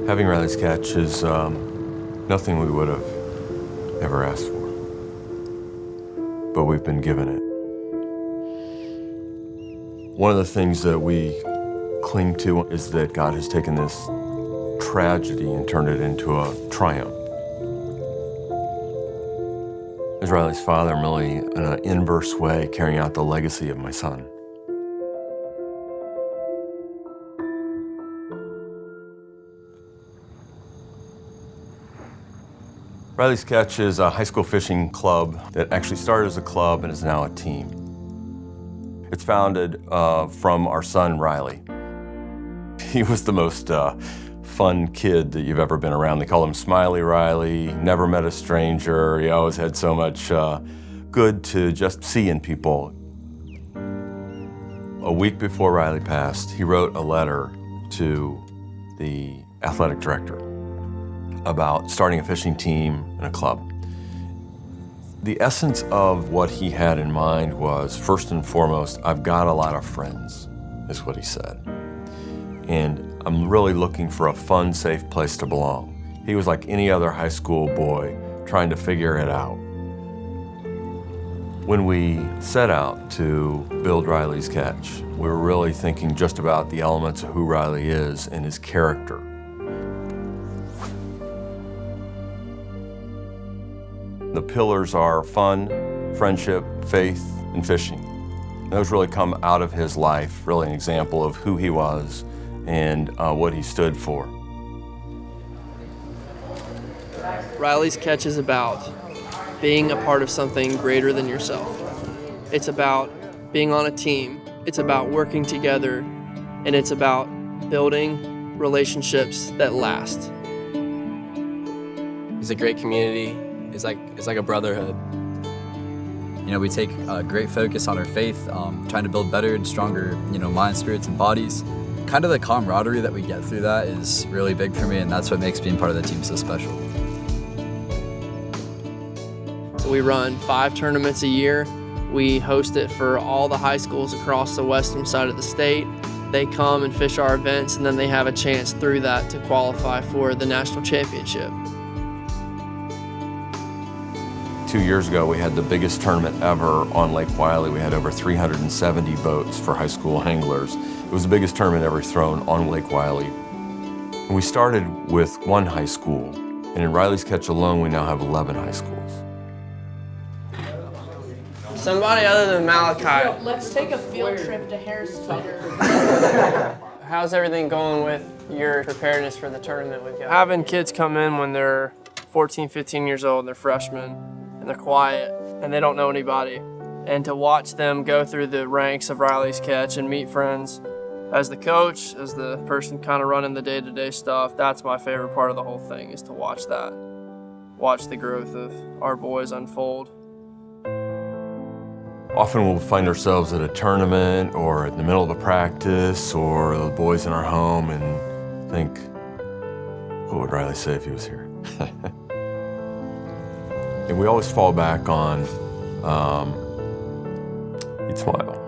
Having Riley's catch is nothing we would have ever asked for, but we've been given it. One of the things that we cling to is that God has taken this tragedy and turned it into a triumph. As Riley's father, I'm really, in an inverse way, carrying out the legacy of my son. Riley's Catch is a high school fishing club that actually started as a club and is now a team. It's founded from our son, Riley. He was the most fun kid that you've ever been around. They call him Smiley Riley, never met a stranger. He always had so much good to just see in people. A week before Riley passed, he wrote a letter to the athletic director about starting a fishing team and a club. The essence of what he had in mind was, first and foremost, I've got a lot of friends, is what he said. And I'm really looking for a fun, safe place to belong. He was like any other high school boy trying to figure it out. When we set out to build Riley's Catch, we were really thinking just about the elements of who Riley is and his character. The pillars are fun, friendship, faith, and fishing. Those really come out of his life, really an example of who he was and what he stood for. Riley's Catch is about being a part of something greater than yourself. It's about being on a team. It's about working together, and it's about building relationships that last. It's a great community. It's like a brotherhood. You know, we take a great focus on our faith, trying to build better and stronger, minds, spirits, and bodies. Kind of the camaraderie that we get through that is really big for me, and that's what makes being part of the team so special. So we run 5 tournaments a year. We host it for all the high schools across the western side of the state. They come and fish our events, and then they have a chance through that to qualify for the national championship. 2 years ago, we had the biggest tournament ever on Lake Wylie. We had over 370 boats for high school anglers. It was the biggest tournament ever thrown on Lake Wylie. And we started with 1 high school, and in Riley's Catch alone, we now have 11 high schools. Somebody other than Malachi. Let's take a field trip to Harris Teeter. How's everything going with your preparedness for the tournament with you? Having kids come in when they're 14, 15 years old, they're freshmen, and they're quiet, and they don't know anybody. And to watch them go through the ranks of Riley's Catch and meet friends, as the coach, as the person kind of running the day-to-day stuff, that's my favorite part of the whole thing, is to watch that. Watch the growth of our boys unfold. Often we'll find ourselves at a tournament or in the middle of a practice or the boys in our home and think, what would Riley say if he was here? And we always fall back on, he'd smile.